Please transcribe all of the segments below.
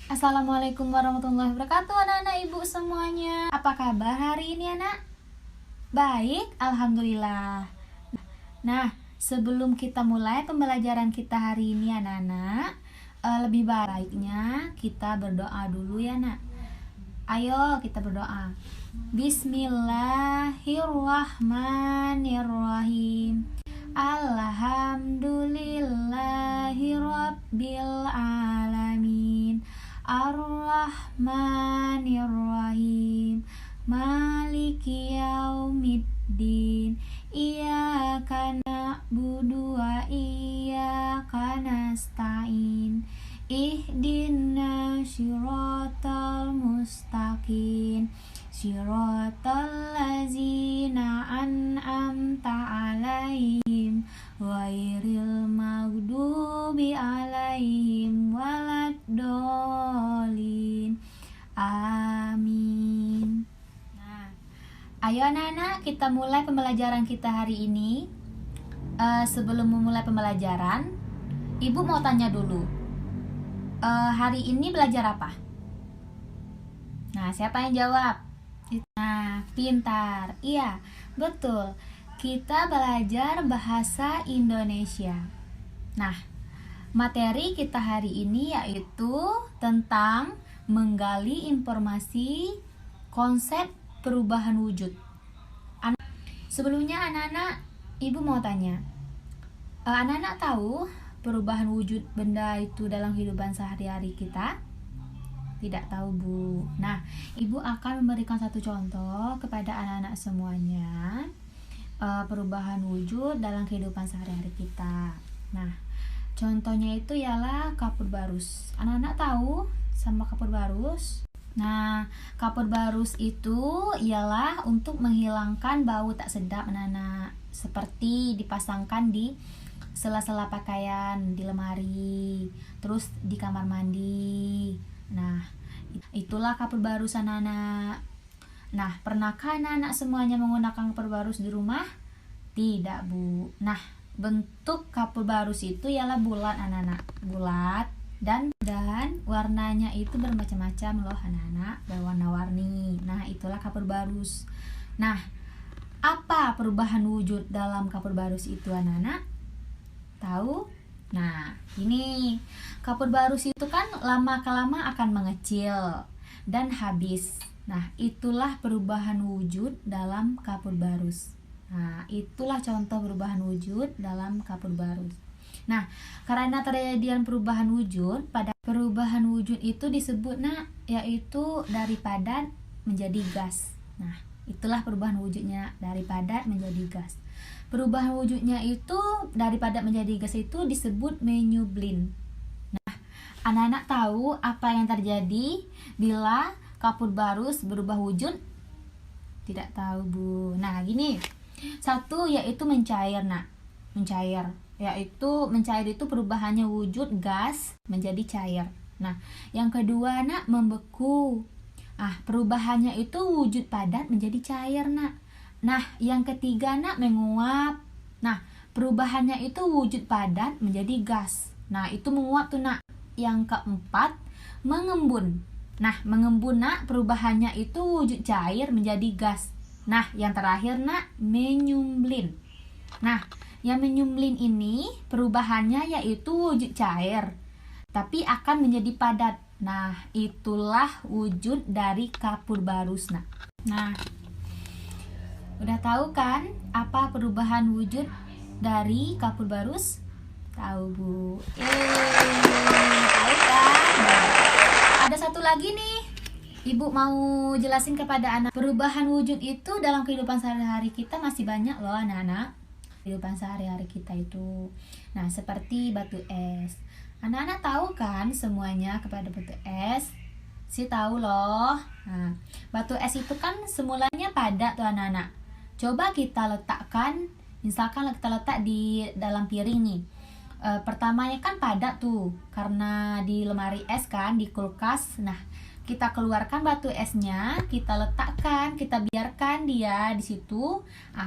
Assalamualaikum warahmatullahi wabarakatuh, anak-anak ibu semuanya. Apa kabar hari ini, anak? Baik, alhamdulillah. Nah, sebelum kita mulai pembelajaran kita hari ini, anak-anak, lebih baiknya kita berdoa dulu ya, nak. Ayo kita berdoa. Bismillahirrahmanirrahim. Alhamdulillahirabbil alamin. Ar-Rahmanir-Rahim. Maliki yaumiddin. Iyyaka na'budu wa iyyaka nasta'in. Ihdina syiratal mustaqim. Syiratal ladzina an'amta 'alaihim ghairil maghdubi 'alaihim waladdallin. Amin. Nah, ayo anak-anak, kita mulai pembelajaran kita hari ini. Sebelum memulai pembelajaran, Ibu mau tanya dulu. Hari ini belajar apa? Nah, siapa yang jawab? Nah, pintar. Iya, betul. Kita belajar bahasa Indonesia. Nah, materi kita hari ini yaitu tentang menggali informasi konsep perubahan wujud. Sebelumnya anak-anak, Ibu mau tanya. Anak-anak tahu perubahan wujud benda itu dalam kehidupan sehari-hari kita? Tidak tahu, Bu. Nah, Ibu akan memberikan satu contoh kepada anak-anak semuanya, perubahan wujud dalam kehidupan sehari-hari kita. Nah, contohnya itu ialah kapur barus. Anak-anak tahu sama kapur barus? Nah, kapur barus itu ialah untuk menghilangkan bau tak sedap, anak-anak. Seperti dipasangkan di sela-sela pakaian, di lemari, terus di kamar mandi. Nah, itulah kapur barus, anak-anak. Nah, pernahkah anak-anak semuanya menggunakan kapur barus di rumah? Tidak, Bu. Nah, bentuk kapur barus itu ialah bulat, anak-anak. Bulat dan warnanya itu bermacam-macam loh, anak-anak, berwarna-warni. Nah, itulah kapur barus. Nah, apa perubahan wujud dalam kapur barus itu, anak-anak? Tahu? Nah, ini kapur barus itu kan lama-kelama akan mengecil dan habis. Nah, itulah perubahan wujud dalam kapur barus. Nah, itulah contoh perubahan wujud dalam kapur barus. Nah, karena terjadian perubahan wujud, pada perubahan wujud itu disebut, yaitu dari padat menjadi gas. Nah, itulah perubahan wujudnya dari padat menjadi gas. Perubahan wujudnya itu dari padat menjadi gas itu disebut menyublim. Nah, anak-anak tahu apa yang terjadi bila kapur barus berubah wujud? Tidak tahu, Bu. Nah, gini. Satu yaitu mencair, mencair. Yaitu mencair itu perubahannya wujud gas menjadi cair. Nah, yang kedua, membeku. Perubahannya itu wujud padat menjadi cair, Nah, yang ketiga, menguap. Nah, perubahannya itu wujud padat menjadi gas. Nah, itu menguap tuh, Yang keempat, mengembun. Nah, mengembun, perubahannya itu wujud cair menjadi gas. Nah, yang terakhir, menyumblin. Nah, yang menyumblin ini perubahannya yaitu wujud cair, tapi akan menjadi padat. Nah, itulah wujud dari kapur barus, Nah, udah tahu kan apa perubahan wujud dari kapur barus? Tahu, Bu. Tahu kan? Nah, ada satu lagi nih. Ibu mau jelasin kepada anak. Perubahan wujud itu dalam kehidupan sehari-hari kita masih banyak loh, anak-anak. Kehidupan sehari-hari kita itu. Nah, seperti batu es. Anak-anak tahu kan semuanya kepada batu es? Tahu loh. Nah, batu es itu kan semulanya padat tuh, anak-anak. Coba kita letakkan, misalkan kita letak di dalam piring nih. Pertamanya kan padat tuh, karena di lemari es kan, di kulkas. Nah, kita keluarkan batu esnya, kita letakkan, kita biarkan dia di situ.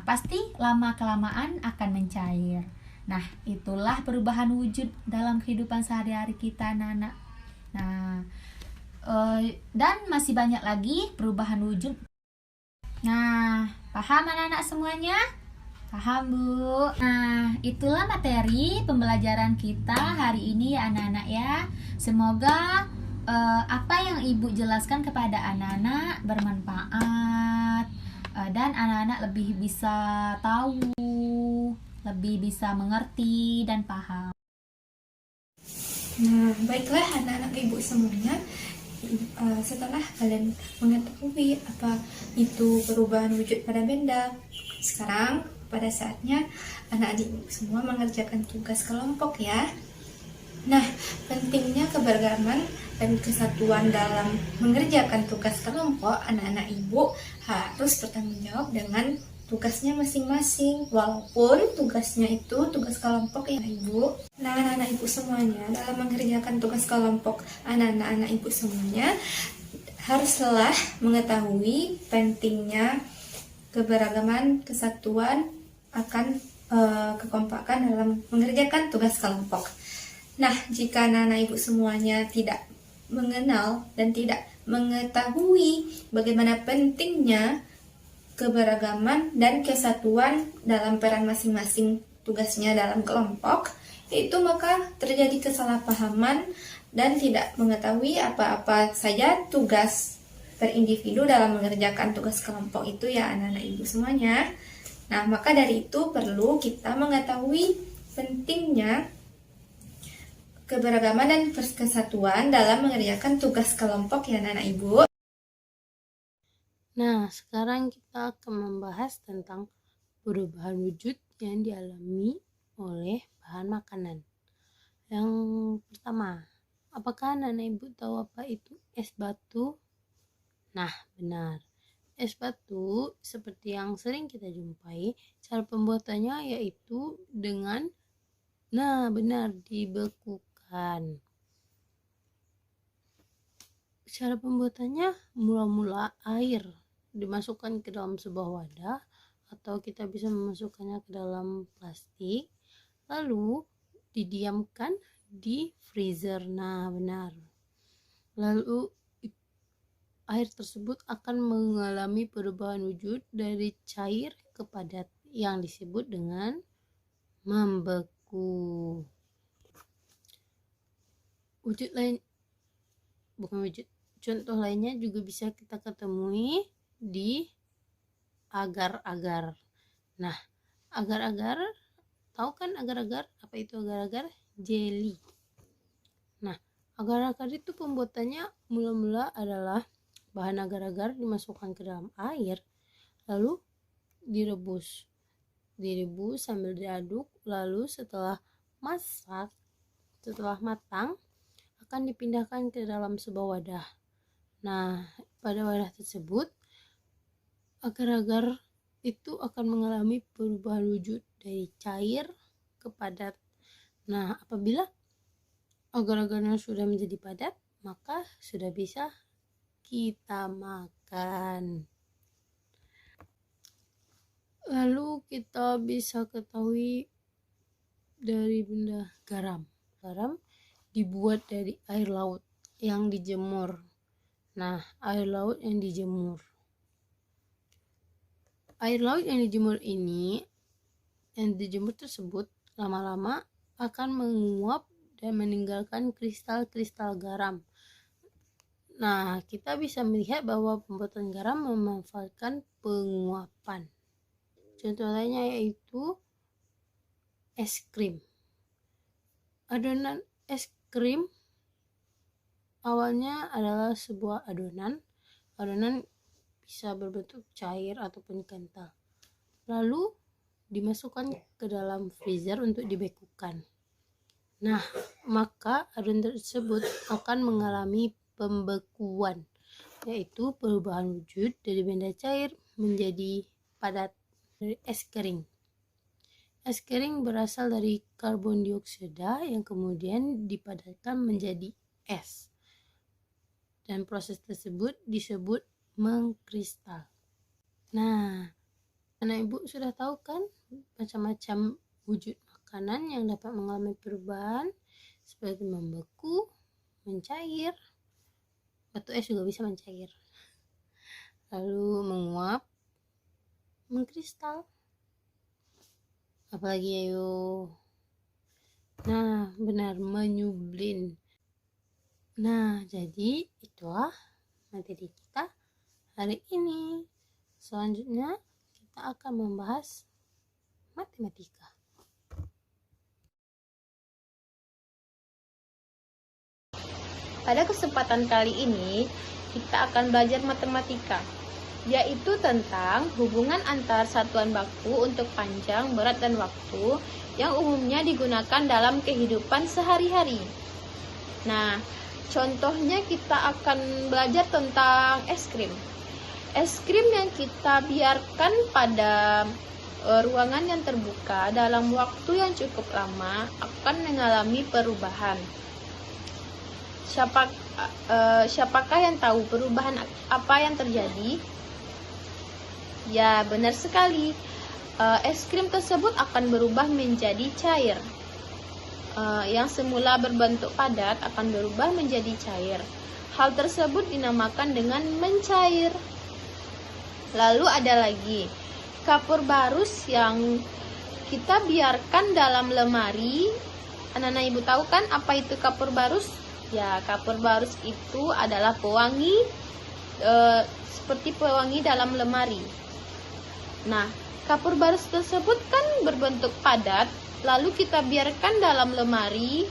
Pasti lama-kelamaan akan mencair. Nah, itulah perubahan wujud dalam kehidupan sehari-hari kita, anak-anak. Nah, dan masih banyak lagi perubahan wujud. Nah, paham anak-anak semuanya? Paham, Bu? Nah, itulah materi pembelajaran kita hari ini ya anak-anak ya. Semoga apa yang Ibu jelaskan kepada anak-anak bermanfaat dan anak-anak lebih bisa tahu, lebih bisa mengerti dan paham. Nah, baiklah anak-anak Ibu semuanya. Setelah kalian mengetahui apa itu perubahan wujud pada benda, sekarang pada saatnya anak-adik semua mengerjakan tugas kelompok ya. Nah, pentingnya keberagaman dan kesatuan dalam mengerjakan tugas kelompok, anak-anak Ibu harus bertanggung jawab dengan tugasnya masing-masing, walaupun tugasnya itu tugas kelompok ya Ibu. Nah, anak-anak Ibu semuanya dalam mengerjakan tugas kelompok, anak-anak Ibu semuanya haruslah mengetahui pentingnya keberagaman, kesatuan akan kekompakan dalam mengerjakan tugas kelompok. Nah, jika anak-anak Ibu semuanya tidak mengenal dan tidak mengetahui bagaimana pentingnya keberagaman dan kesatuan dalam peran masing-masing tugasnya dalam kelompok, itu maka terjadi kesalahpahaman dan tidak mengetahui apa-apa saja tugas per individu dalam mengerjakan tugas kelompok itu ya anak-anak Ibu semuanya. Nah, maka dari itu perlu kita mengetahui pentingnya keberagaman dan kesatuan dalam mengerjakan tugas kelompok ya anak-anak Ibu. Nah, sekarang kita akan membahas tentang perubahan wujud yang dialami oleh bahan makanan. Yang pertama, apakah anak-anak Ibu tahu apa itu es batu? Nah, benar. Es batu seperti yang sering kita jumpai, cara pembuatannya yaitu dengan benar, dibekukan. Cara pembuatannya mula-mula air dimasukkan ke dalam sebuah wadah atau kita bisa memasukkannya ke dalam plastik lalu didiamkan di freezer. Nah, benar. Lalu air tersebut akan mengalami perubahan wujud dari cair ke padat yang disebut dengan membeku. Contoh lainnya juga bisa kita ketemui di agar-agar. Nah, agar-agar, tahu kan agar-agar? Apa itu agar-agar? Jelly. Nah, agar-agar itu pembuatannya mula-mula adalah bahan agar-agar dimasukkan ke dalam air, lalu direbus sambil diaduk, lalu setelah matang akan dipindahkan ke dalam sebuah wadah. Nah, pada wadah tersebut agar-agar itu akan mengalami perubahan wujud dari cair ke padat. Nah, apabila agar-agarnya sudah menjadi padat, maka sudah bisa kita makan. Lalu kita bisa ketahui dari benda garam. Garam dibuat dari air laut yang dijemur. Nah, air laut yang dijemur. Air laut yang dijemur tersebut lama-lama akan menguap dan meninggalkan kristal-kristal garam. Nah, kita bisa melihat bahwa pembuatan garam memanfaatkan penguapan. Contoh lainnya yaitu es krim. Adonan es krim awalnya adalah sebuah adonan bisa berbentuk cair ataupun kental. Lalu dimasukkan ke dalam freezer untuk dibekukan. Nah, maka adonan tersebut akan mengalami pembekuan, yaitu perubahan wujud dari benda cair menjadi padat. Dari es kering. Es kering berasal dari karbon dioksida yang kemudian dipadatkan menjadi es. Dan proses tersebut disebut mengkristal. Nah, anak Ibu sudah tahu kan macam-macam wujud makanan yang dapat mengalami perubahan seperti membeku, mencair, batu es juga bisa mencair, lalu menguap, mengkristal, apalagi ayo. Nah, benar, menyublin. Nah, jadi itulah materi kita hari ini. Selanjutnya kita akan membahas matematika. Pada kesempatan kali ini, kita akan belajar matematika, yaitu tentang hubungan antar satuan baku untuk panjang, berat, dan waktu yang umumnya digunakan dalam kehidupan sehari-hari. Nah, contohnya kita akan belajar tentang es krim. Es krim yang kita biarkan pada ruangan yang terbuka dalam waktu yang cukup lama akan mengalami perubahan. Siapakah yang tahu perubahan apa yang terjadi? Ya, benar sekali. Es krim tersebut akan berubah menjadi cair. Yang semula berbentuk padat akan berubah menjadi cair. Hal tersebut dinamakan dengan mencair. Lalu ada lagi kapur barus yang kita biarkan dalam lemari. Anak-anak ibu tahu kan apa itu kapur barus? Ya, kapur barus itu adalah pewangi seperti pewangi dalam lemari. Nah, kapur barus tersebut kan berbentuk padat, lalu kita biarkan dalam lemari.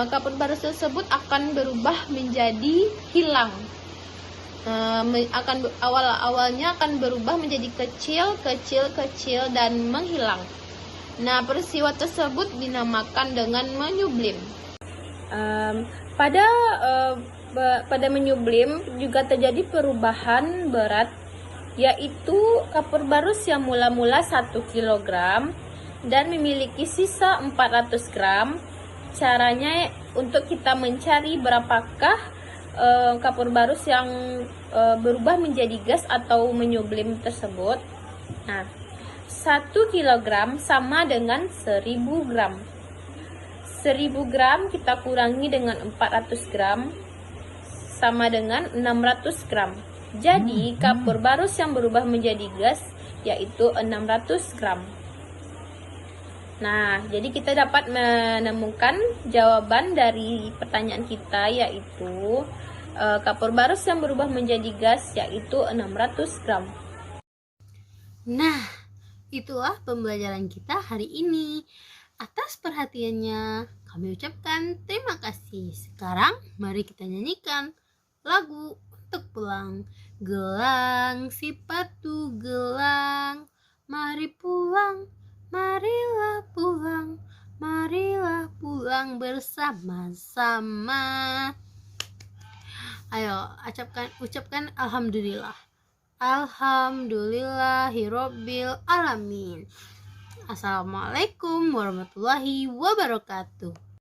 Kapur barus tersebut akan berubah menjadi hilang. Awalnya akan berubah menjadi kecil dan menghilang. Nah, peristiwa tersebut dinamakan dengan menyublim. Pada menyublim juga terjadi perubahan berat, yaitu kapur barus yang mula-mula 1 kg dan memiliki sisa 400 gram. Caranya untuk kita mencari berapakah kapur barus yang berubah menjadi gas atau menyublim tersebut. Nah, 1 kg sama dengan 1000 gram. 1000 gram kita kurangi dengan 400 gram sama dengan 600 gram. Jadi kapur barus yang berubah menjadi gas yaitu 600 gram. Nah, jadi kita dapat menemukan jawaban dari pertanyaan kita, yaitu kapur barus yang berubah menjadi gas yaitu 600 gram. Nah, itulah pembelajaran kita hari ini. Atas perhatiannya kami ucapkan terima kasih. Sekarang mari kita nyanyikan lagu untuk pulang. Gelang si patu gelang, mari pulang, marilah pulang, marilah pulang bersama-sama. Ayo ucapkan alhamdulillah. Alhamdulillahirabbil alamin. Assalamualaikum warahmatullahi wabarakatuh.